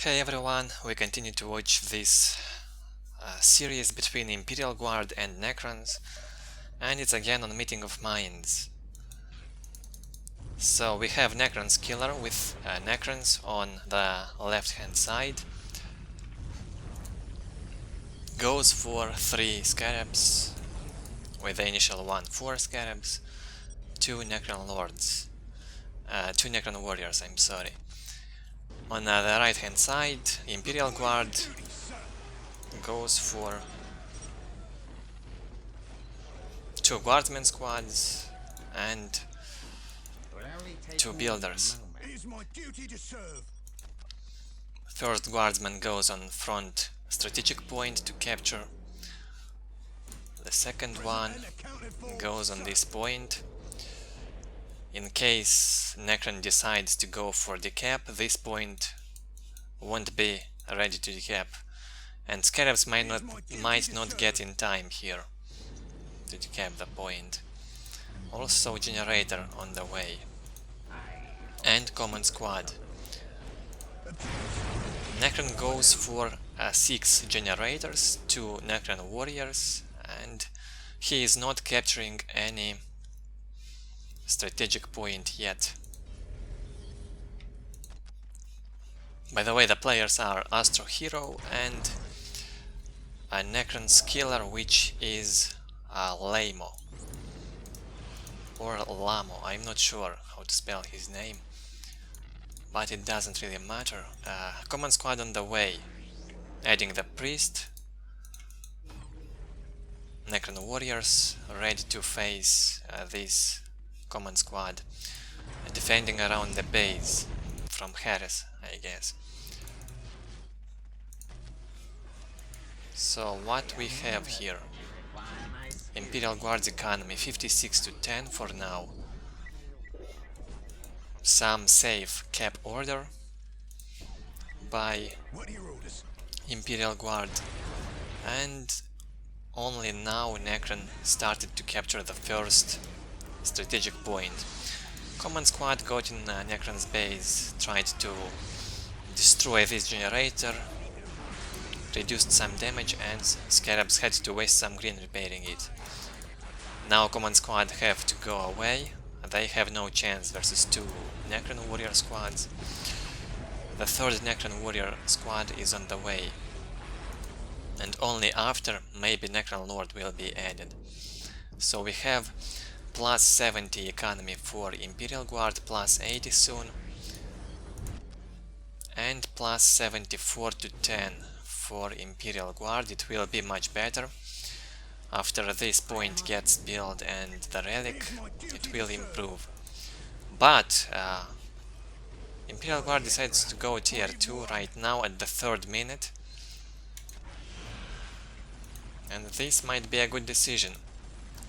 Hey everyone, we continue to watch this series between Imperial Guard and Necrons, and it's again on Meeting of Minds. So we have NecronsKiller with Necrons on the left hand side. Goes for 3 scarabs, with the initial 4 scarabs, 2 Necron Lords, 2 Necron Warriors, I'm sorry. On the right hand side, Imperial Guard goes for 2 Guardsmen squads and 2 builders. First Guardsman goes on front strategic point to capture. The second one goes on this point. In case Necron decides to go for decap, this point won't be ready to decap, and scarabs might not get in time here to decap the point. Also generator on the way, and common squad. Necron goes for 6 generators, 2 Necron warriors, and he is not capturing any strategic point yet. By the way, the players are Astrohero and a NecronsKiller, which is Lamo or Lamo. I'm not sure how to spell his name, but it doesn't really matter. Common squad on the way, adding the priest. Necron warriors ready to face this common squad, defending around the base from Harris, I guess. So what we have here: Imperial Guard's economy 56 to 10 for now. Some safe cap order by Imperial Guard, and only now Necron started to capture the first strategic point. Common squad got in Necron's base, tried to destroy this generator, reduced some damage, and scarabs had to waste some green repairing it. Now common squad have to go away. They have no chance versus 2 Necron warrior squads. The third Necron warrior squad is on the way, and only after maybe Necron Lord will be added. So we have plus 70 economy for Imperial Guard, plus 80 soon, and plus 74 to 10 for Imperial Guard. It will be much better. After this point gets built and the relic, it will improve. But Imperial Guard decides to go tier 2 right now at the 3rd minute, and this might be a good decision.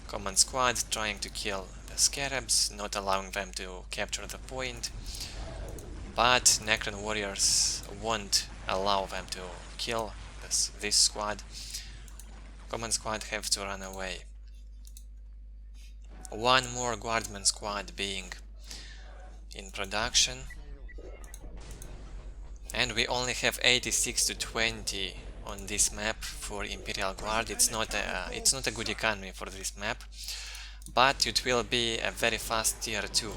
Common squad trying to kill the scarabs, not allowing them to capture the point, but Necron warriors won't allow them to kill this squad. Common squad have to run away. One more Guardsman squad being in production, and we only have 86 to 20 on this map for Imperial Guard. It's not a good economy for this map, but it will be a very fast tier 2.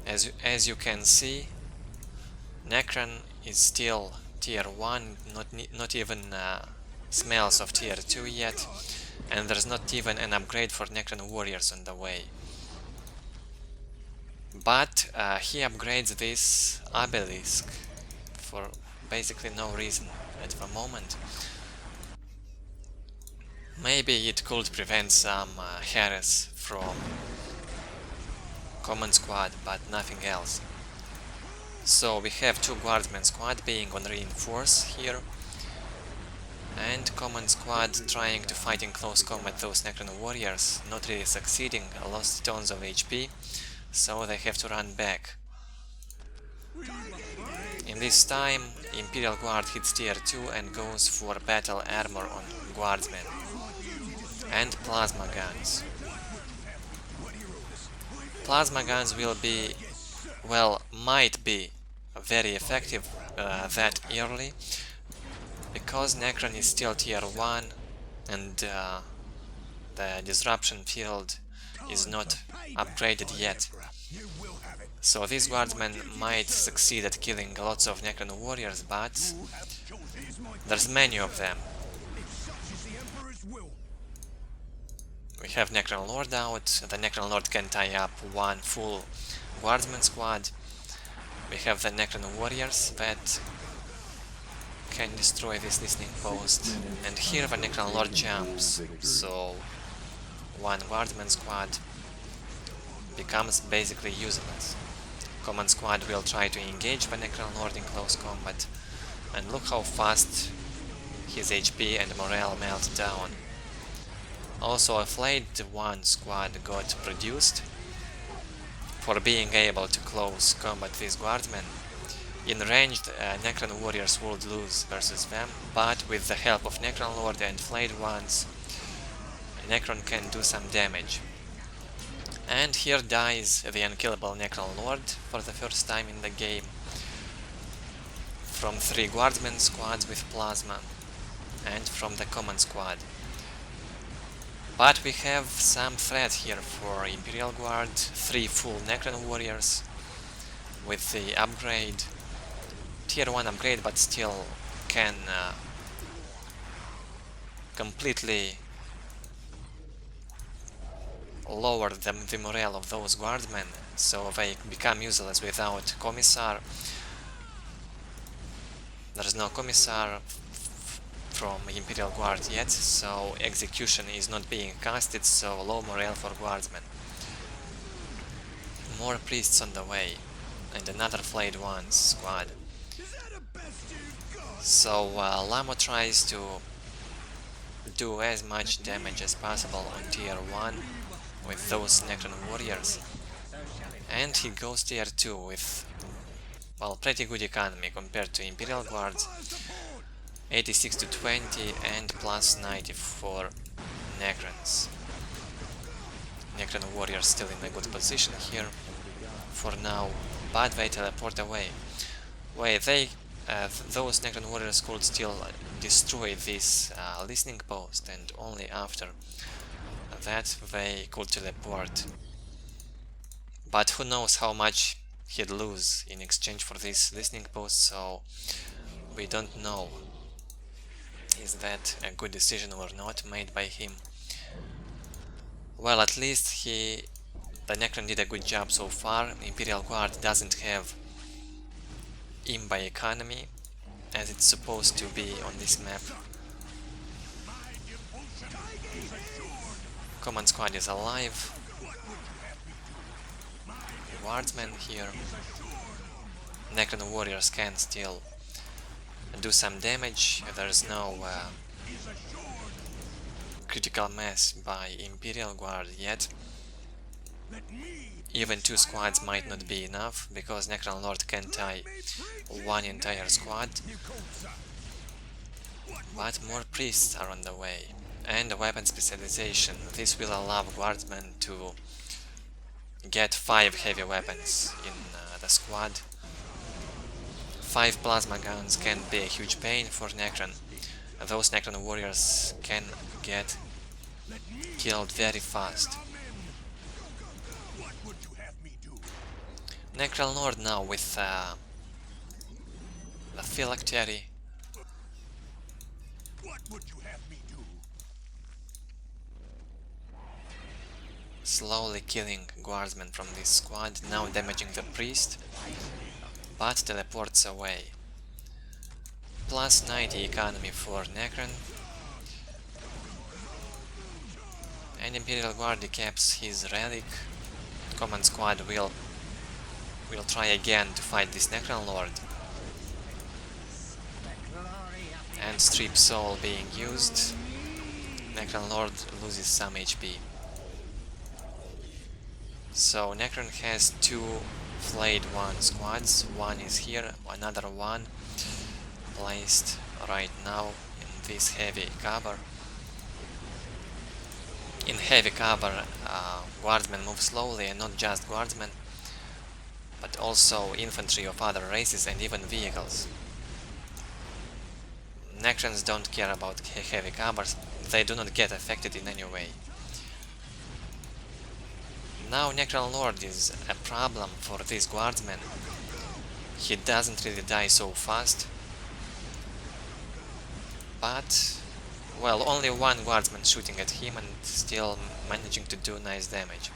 As you can see, Necron is still tier 1, not even smells of tier 2 yet, and there's not even an upgrade for Necron warriors on the way. But he upgrades this obelisk for basically no reason at the moment. Maybe it could prevent some harass from common squad, but nothing else. So we have 2 Guardsmen squad being on reinforce here, and common squad trying to fight in close combat those Necron warriors, not really succeeding, lost tons of HP, so they have to run back. In this time, Imperial Guard hits tier 2 and goes for battle armor on Guardsmen and plasma guns. Plasma guns will be, well, might be very effective that early, because Necron is still tier 1 and the disruption field is not upgraded yet. So these guardsmen might succeed at killing lots of Necron warriors, but there's many of them. We have Necron Lord out. The Necron Lord can tie up one full guardsman squad. We have the Necron warriors that can destroy this listening post. And here the Necron Lord jumps, so one guardsman squad becomes basically useless. Command squad will try to engage the Necron Lord in close combat, and look how fast his HP and morale melt down. Also, a flayed 1 squad got produced for being able to close combat with guardsmen. In ranged, Necron warriors would lose versus them, but with the help of Necron Lord and flayed ones, Necron can do some damage. And here dies the unkillable Necron Lord for the first time in the game, from 3 guardsmen squads with plasma, and from the command squad. But we have some threat here for Imperial Guard, 3 full Necron warriors with the upgrade, tier 1 upgrade, but still can completely lower the morale of those guardsmen, so they become useless without Commissar. There's no Commissar from Imperial Guard yet, so execution is not being casted, so low morale for guardsmen. More priests on the way, and another flayed 1 squad. So Lamo tries to do as much damage as possible on tier 1 with those Necron warriors, and he goes tier 2 with, well, pretty good economy compared to Imperial Guards, 86 to 20 and plus 90 for Necrons. Necron warriors still in a good position here for now, but they teleport away. Those Necron warriors could still destroy this listening post, and only after that they could teleport. But who knows how much he'd lose in exchange for this listening post, so we don't know. Is that a good decision or not made by him? Well, at least the Necron did a good job so far. Imperial Guard doesn't have imba economy as it's supposed to be on this map. Command squad is alive. Guardsmen here. Necron warriors can still do some damage. There's no critical mass by Imperial Guard yet. Even 2 squads might not be enough, because Necron Lord can tie 1 entire squad. But more priests are on the way, and a weapon specialization. This will allow guardsmen to get 5 heavy weapons in the squad. 5 plasma guns can be a huge pain for Necron. Those Necron warriors can get killed very fast. Necron Lord now with the phylactery. Slowly killing guardsmen from this squad, now damaging the priest, but teleports away. Plus 90 economy for Necron. And Imperial Guard decaps his relic. Command squad will try again to fight this Necron Lord. And strip soul being used. Necron Lord loses some HP. So Necron has 2 flayed 1 squads. One is here, another one placed right now in this heavy cover. In heavy cover, guardsmen move slowly, and not just guardsmen, but also infantry of other races and even vehicles. Necrons don't care about heavy covers, they do not get affected in any way. Now Necron Lord is a problem for this guardsman. He doesn't really die so fast, but well, only one guardsman shooting at him and still managing to do nice damage.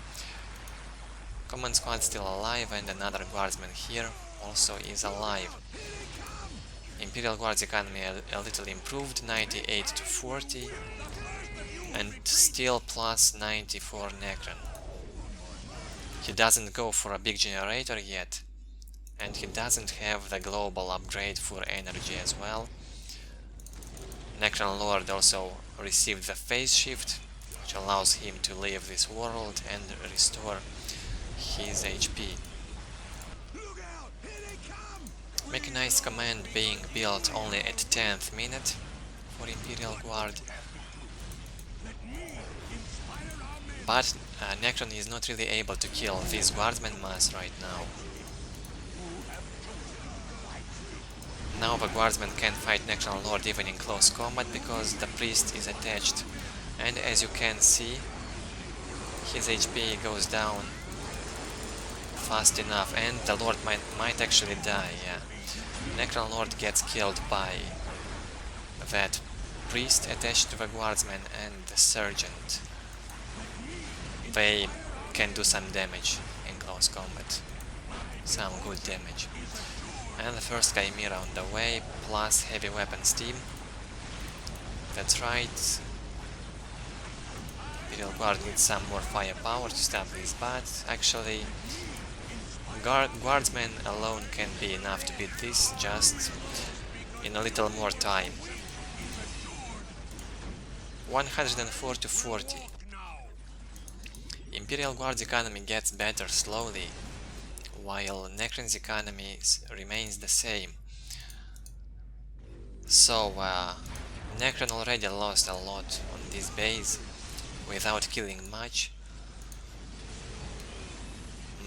Command squad still alive, and another guardsman here also is alive. Imperial Guard's economy a little improved, 98 to 40, and still plus 90 for Necron. He doesn't go for a big generator yet, and he doesn't have the global upgrade for energy as well. Necron Lord also received the phase shift, which allows him to leave this world and restore his HP. Mechanized command being built only at 10th minute for Imperial Guard. But Necron is not really able to kill this guardsman mass right now. Now the guardsman can fight Necron Lord even in close combat because the priest is attached, and as you can see, his HP goes down fast enough, and the Lord might actually die, yeah. Necron Lord gets killed by that priest attached to the guardsman and the sergeant. They can do some damage in close combat, some good damage. And the first Chimera on the way, plus heavy weapons team. That's right. Imperial Guard needs some more firepower to stop this, but actually Guardsmen alone can be enough to beat this, just in a little more time. 104 to 40. Imperial Guard's economy gets better slowly, while Necron's economy remains the same. So Necron already lost a lot on this base without killing much.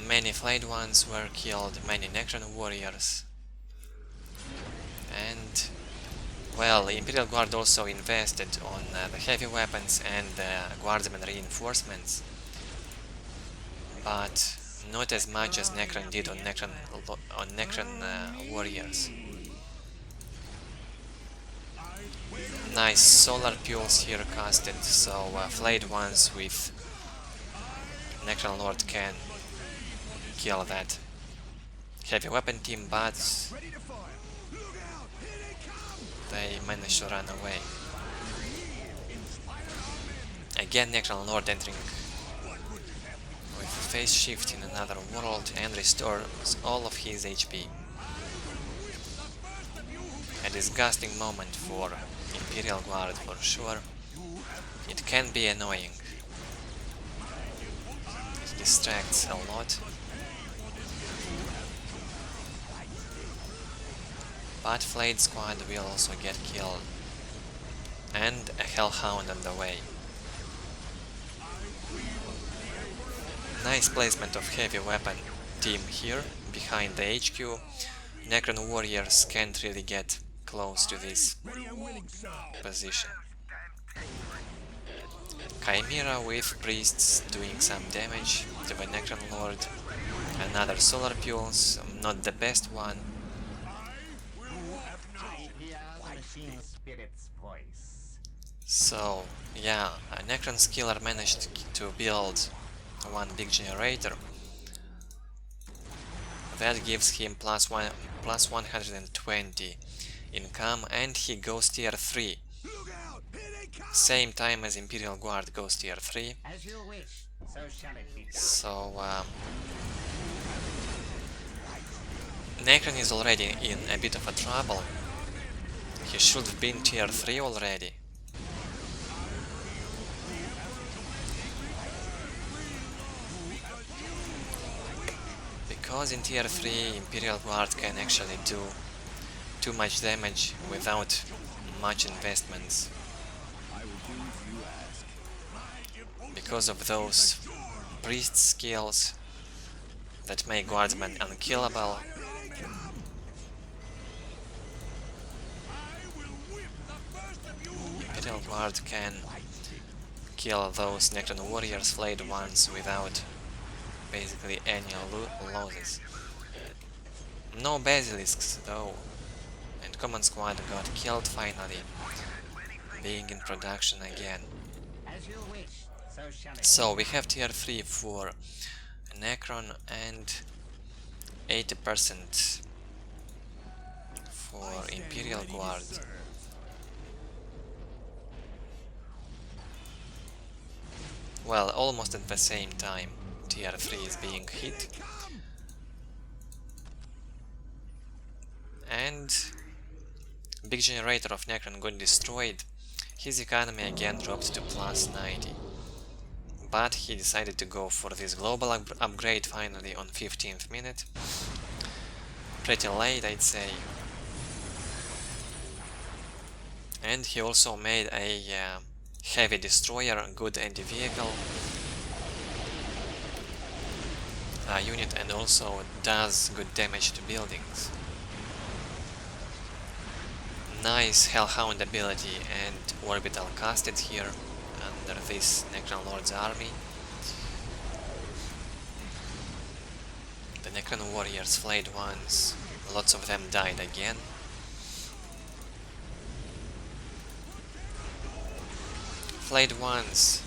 Many flayed ones were killed, many Necron warriors, and well, Imperial Guard also invested on the heavy weapons and the guardsmen reinforcements, but not as much as Necron did on Necron warriors. Nice solar pulse here casted, so flayed ones with Necron Lord can kill that heavy weapon team, but they managed to run away. Again Necron Lord entering with phase shift in another world and restores all of his HP. A disgusting moment for Imperial Guard for sure. It can be annoying. It distracts a lot. But Flayed Squad will also get killed. And a Hellhound on the way. Nice placement of heavy weapon team here, behind the HQ. Necron warriors can't really get close to this position. Chimera with priests doing some damage to the Necron Lord. Another solar pulse, not the best one. So yeah, NecronsKiller managed to build one big generator. That gives him plus 120 income, and he goes tier 3. Same time as Imperial Guard goes tier 3. So Necron is already in a bit of a trouble. He should have been tier 3 already. Because in tier 3 Imperial Guard can actually do too much damage without much investments. Because of those priest skills that make guardsmen unkillable. Guard can kill those Necron warriors, flayed ones, without basically any losses. No basilisks though, and Command Squad got killed finally, being in production again. So we have tier 3 for Necron and 80% for Imperial Guard. Well, almost at the same time tier 3 is being hit. And big generator of Necron got destroyed. His economy again dropped to plus 90. But he decided to go for this global upgrade finally on 15th minute. Pretty late, I'd say. And he also made a heavy destroyer, good anti-vehicle unit, and also does good damage to buildings. Nice Hellhound ability and orbital casted here under this Necron Lord's army. The Necron warriors, flayed ones, lots of them died again. Flayed ones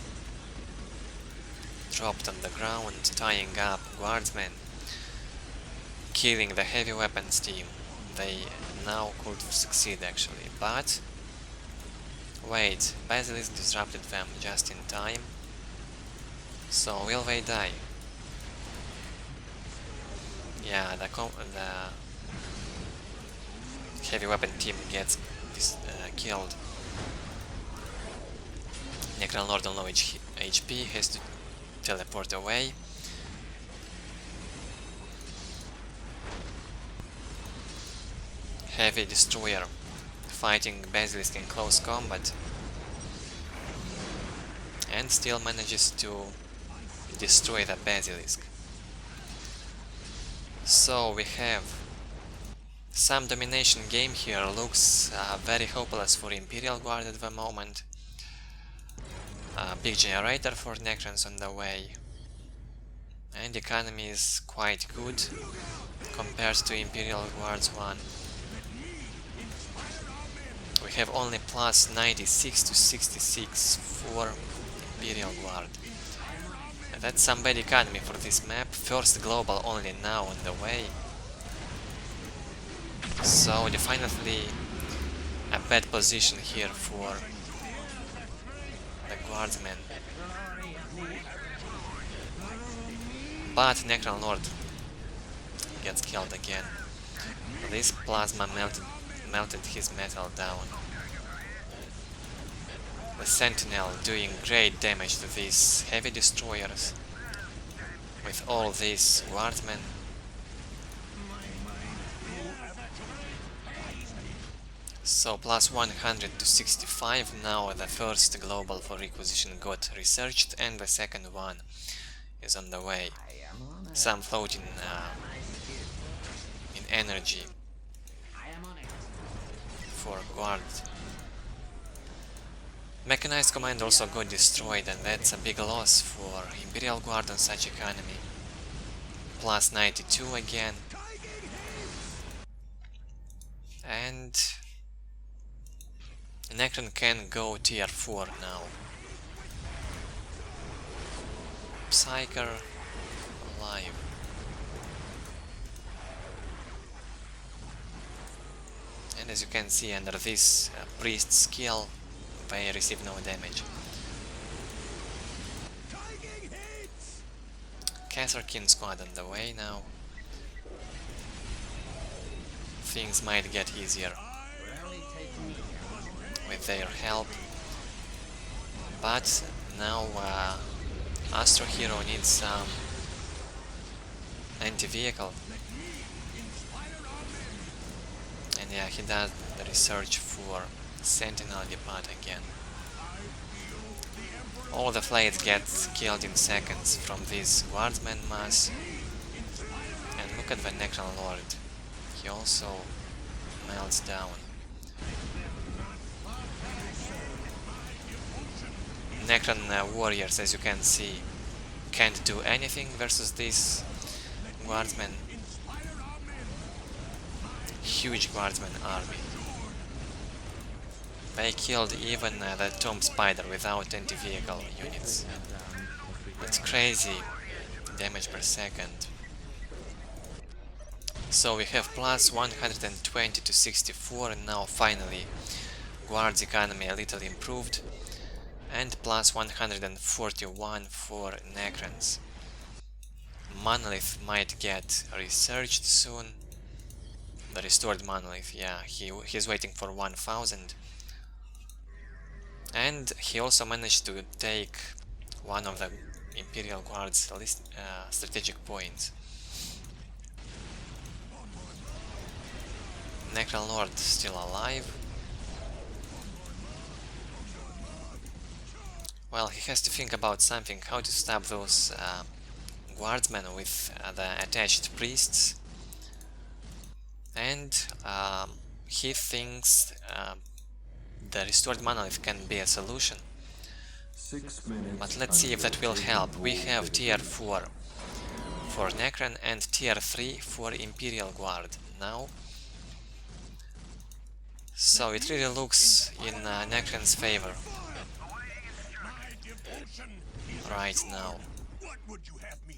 dropped on the ground, tying up guardsmen, killing the heavy weapons team. They now could succeed actually, but wait, Basilisk disrupted them just in time. So will they die? Yeah, the heavy weapon team gets killed. Necron Lord on low HP has to teleport away. Heavy destroyer fighting Basilisk in close combat and still manages to destroy the Basilisk. So we have some domination game here. Looks very hopeless for Imperial Guard at the moment. Big generator for Necrons on the way, and economy is quite good compared to Imperial Guard's one. We have only plus 96 to 66 for Imperial Guard. That's some bad economy for this map. First global only now on the way. So definitely a bad position here for the guardsmen. But Necron Lord gets killed again. This plasma melted his metal down. The Sentinel doing great damage to these heavy destroyers with all these guardsmen. So plus 100 to 65. Now the first global for requisition got researched and the second one is on the way. Some floating in energy for guard. Mechanized command also got destroyed, and that's a big loss for Imperial Guard on such economy. Plus 92 again. And Necron can go tier 4 now. Psyker alive. And as you can see, under this priest skill, they receive no damage. Kasserkin squad on the way now. Things might get easier with their help. But now Astrohero needs some anti-vehicle. And yeah, he does the research for Sentinel depot again. All the flayed get killed in seconds from this guardsman mass. And look at the Necron Lord. He also melts down. Necron warriors, as you can see, can't do anything versus this guardsmen. Huge guardsman army. They killed even the Tomb Spider without anti-vehicle units. It's crazy damage per second. So we have plus 120 to 64, and now finally Guard's economy a little improved, and plus 141 for Necrons. Monolith might get researched soon. The restored Monolith, yeah, he's waiting for 1000. And he also managed to take one of the Imperial Guard's strategic points. Necron Lord still alive. Well, he has to think about something, how to stop those guardsmen with the attached priests. And he thinks the restored Monolith can be a solution. But let's see if that will help. We have tier 4 for Necron and tier 3 for Imperial Guard now. So it really looks in Necron's favor right now.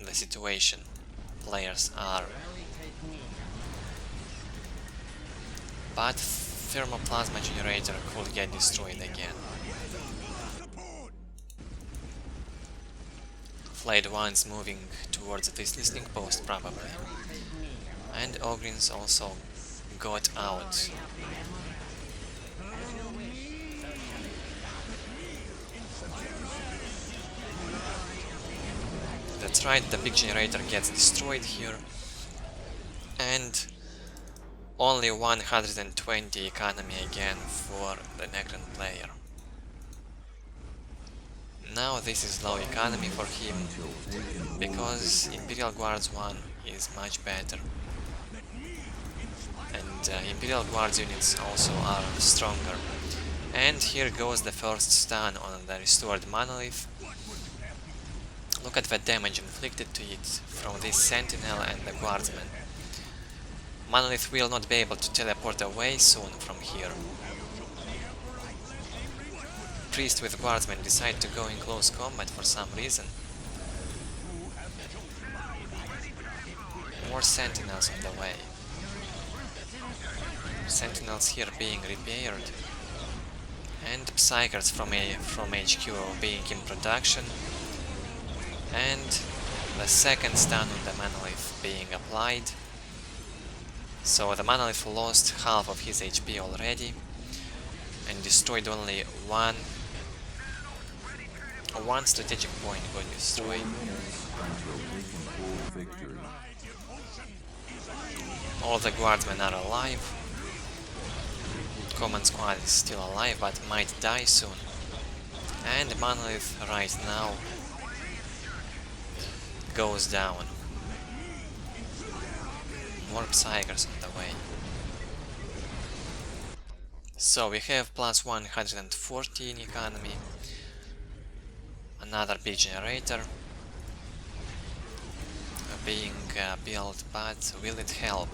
The situation players are. But thermoplasma generator could get destroyed again. Flayed ones moving towards this listening post probably. And Ogryns also got out. That's right, the big generator gets destroyed here. And only 120 economy again for the Necron player. Now this is low economy for him, because Imperial Guard's one is much better. And Imperial Guard's units also are stronger. And here goes the first stun on the restored Monolith. Look at the damage inflicted to it from this Sentinel and the Guardsman. Monolith will not be able to teleport away soon from here. Priest with Guardsmen decide to go in close combat for some reason. More Sentinels on the way. Sentinels here being repaired. And Psychers from HQ being in production. And the second stun on the Monolith being applied. So the Monolith lost half of his HP already and destroyed only one strategic point got destroyed. All the Guardsmen are alive. Command Squad is still alive but might die soon. And Monolith right now goes down. More Psychers on the way. So we have plus 114 economy. Another big generator being built, but will it help?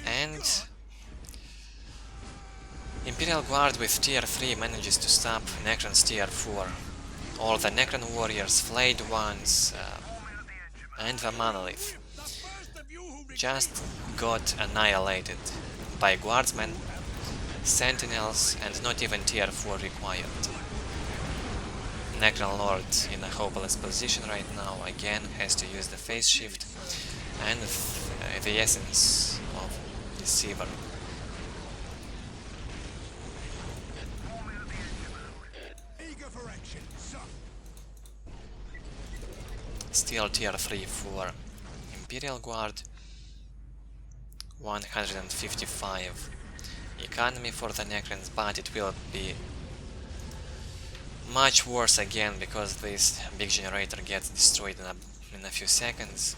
And Imperial Guard with tier 3 manages to stop Necron's tier 4. All the Necron warriors, flayed ones, and the Monolith just got annihilated by Guardsmen, Sentinels, and not even tier 4 required. Necron Lord in a hopeless position right now, again has to use the phase shift and the essence of Deceiver. Still tier 3 for Imperial Guard, 155 economy for the Necrons, but it will be much worse again because this big generator gets destroyed in a few seconds.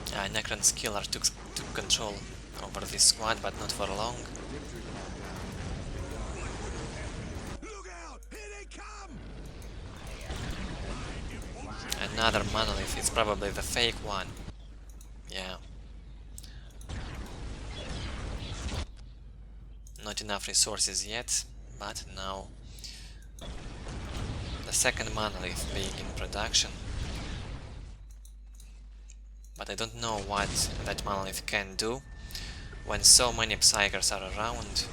NecronsKiller took control over this squad, but not for long. Another Monolith, it's probably the fake one. Yeah. Not enough resources yet, but now the second Monolith being in production. But I don't know what that Monolith can do when so many Psykers are around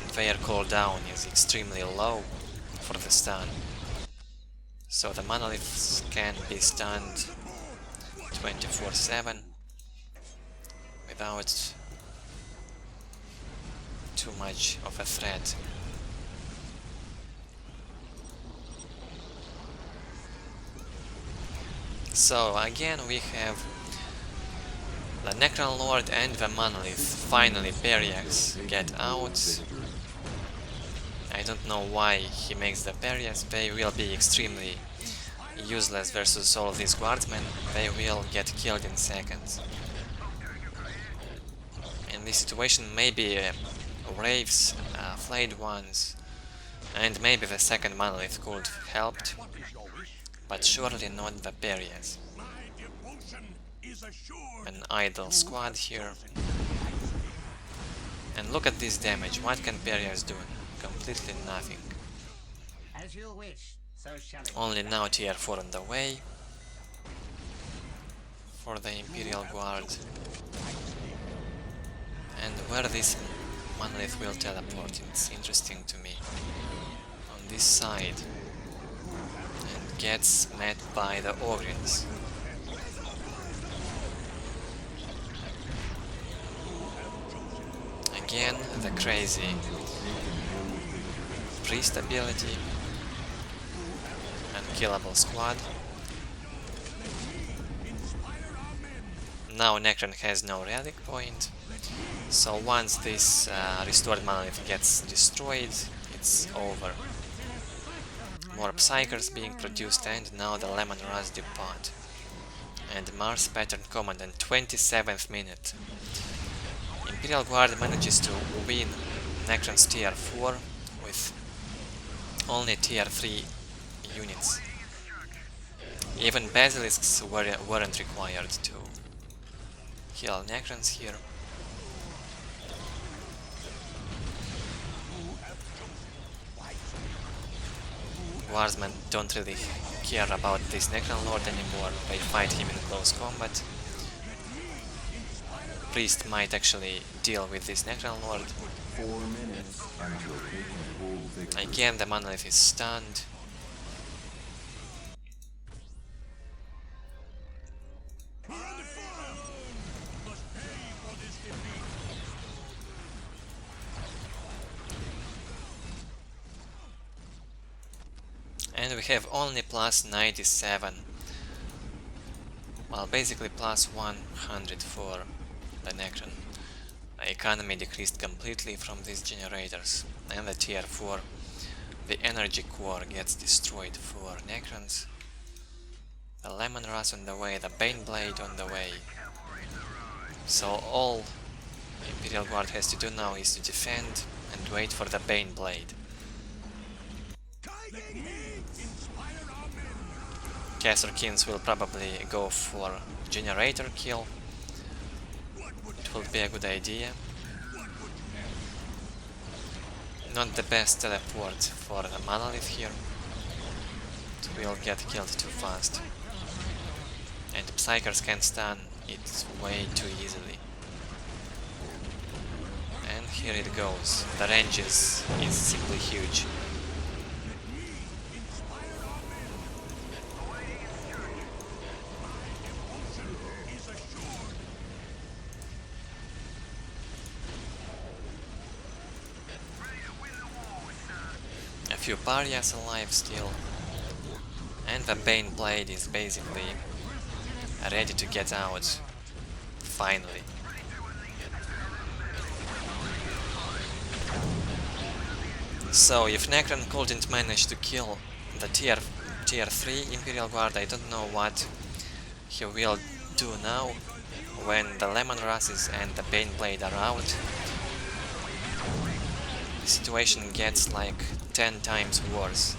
and their cooldown is extremely low for the stun. So the Monoliths can be stunned 24/7 without too much of a threat. So again we have the Necron Lord and the Monolith. Finally Periax get out. I don't know why he makes the Periax. They will be extremely useless versus all of these guardsmen. They will get killed in seconds. In this situation maybe Wraiths, Flayed Ones, and maybe the second Monolith could have helped, but surely not the Periax. An idle squad here. And look at this damage. What can Periax do? Completely nothing. As you wish, so shall it. Only now tier 4 on the way for the Imperial Guard. And where this Monolith will teleport, it's interesting to me. On this side. And gets met by the Ogrins. Again, the crazy priest ability. Unkillable squad. Now Necron has no relic point, so once this restored Monolith gets destroyed, it's over. More Psykers being produced, and now the Lemon Rust depart. And Mars Pattern Command in 27th minute. Imperial Guard manages to win Necron's tier 4 with only tier 3 units. Even Basilisks weren't required to kill Necrons here. Guardsmen don't really care about this Necron Lord anymore, they fight him in close combat. Priest might actually deal with this Necron Lord. 4 minutes until taking full victory. Again the Monolith is stunned. And we have only plus 97. Well, basically plus 100 for the Necron. The economy decreased completely from these generators. And the tier 4, the energy core gets destroyed for Necrons. The Lemon Rust on the way, the Baneblade on the way. So all Imperial Guard has to do now is to defend and wait for the Baneblade. Kasrkins will probably go for generator kill. It will be a good idea. Not the best teleport for the Monolith here. It will get killed too fast. And Psykers can stun it way too easily. And here it goes. The range is simply huge. A few pariahs alive still, and the Baneblade is basically ready to get out, finally. So if Necron couldn't manage to kill the tier 3 Imperial Guard, I don't know what he will do now. when the Lemon Rasses and the Baneblade are out, the situation gets like 10 times worse.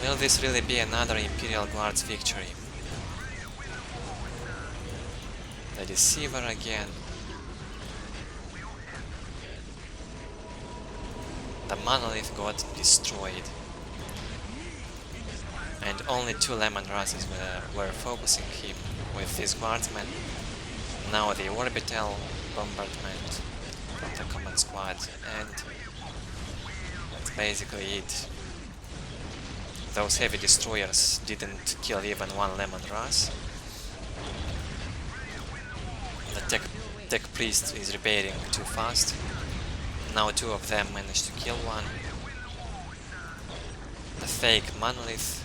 Will this really be another Imperial Guard's victory? The Deceiver again. The Monolith got destroyed. And only 2 Lemon Rasses were focusing him with his guardsmen. Now the orbital bombardment from the command squad, and that's basically it. Those heavy destroyers didn't kill even 1 Lemon Ras. The tech priest is repairing too fast. Now 2 of them managed to kill 1. The fake Monolith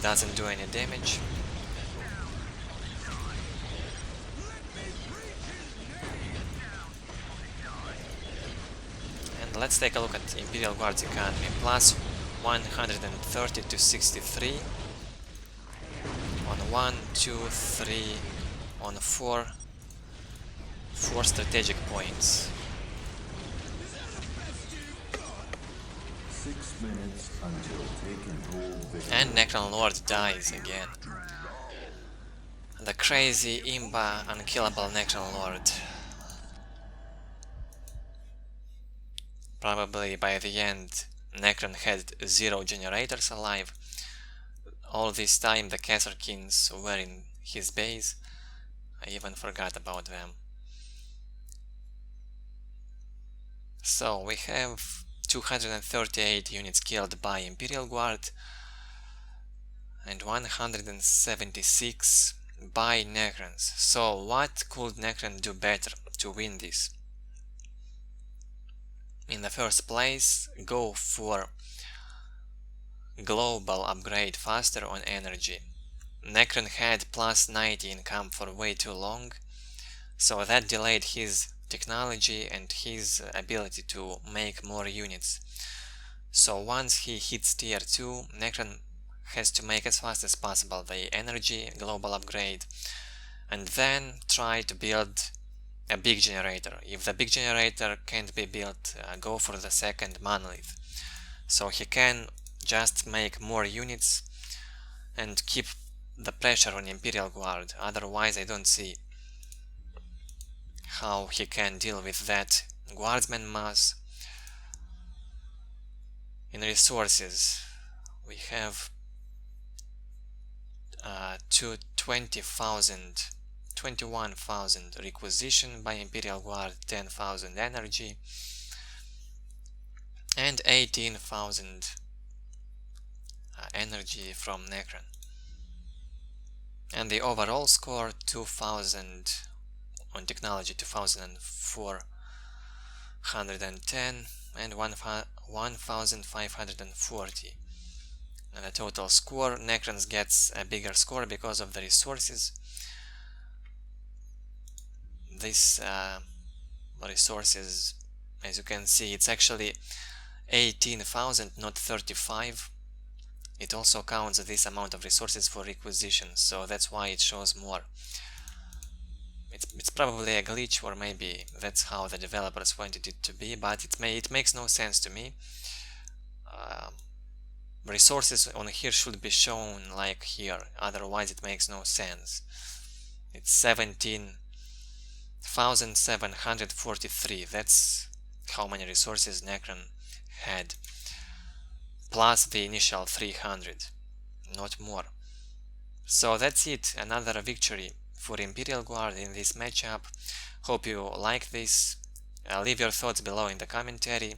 doesn't do any damage. And let's take a look at Imperial Guard's economy. Plus 130 to 63 on 1, 2, 3, on 4 strategic points. 6 minutes until taken hold victory. And Necron Lord dies again. The crazy imba unkillable Necron Lord. Probably by the end Necron had 0 generators alive. All this time the Kasrkins were in his base. I even forgot about them. So we have 238 units killed by Imperial Guard and 176 by Necrons. So what could Necron do better to win this? In the first place, go for global upgrade faster on energy. Necron had plus 90 income for way too long, so that delayed his technology and his ability to make more units. So once he hits tier 2, Necron has to make as fast as possible the energy global upgrade and then try to build a big generator. If the big generator can't be built, go for the second Monolith. So he can just make more units and keep the pressure on Imperial Guard. Otherwise I don't see how he can deal with that guardsman mass. In resources we have 21,000 requisition by Imperial Guard, 10,000 energy, and 18,000 energy from Necron. And the overall score 2,000 on technology, 2,410 and 1,540. And the total score, Necrons gets a bigger score because of the resources. This resources, as you can see, it's actually 18,000, not 35. It also counts this amount of resources for requisition, so that's why it shows more. It's probably a glitch, or maybe that's how the developers wanted it to be, but it makes no sense to me. Resources on here should be shown like here, otherwise it makes no sense. It's 17,743. That's how many resources Necron had, plus the initial 300, not more. So that's it, another victory for Imperial Guard in this matchup. Hope you like this. Leave your thoughts below in the commentary.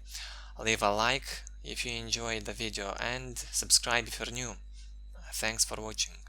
Leave a like if you enjoyed the video and subscribe if you're new. Thanks for watching.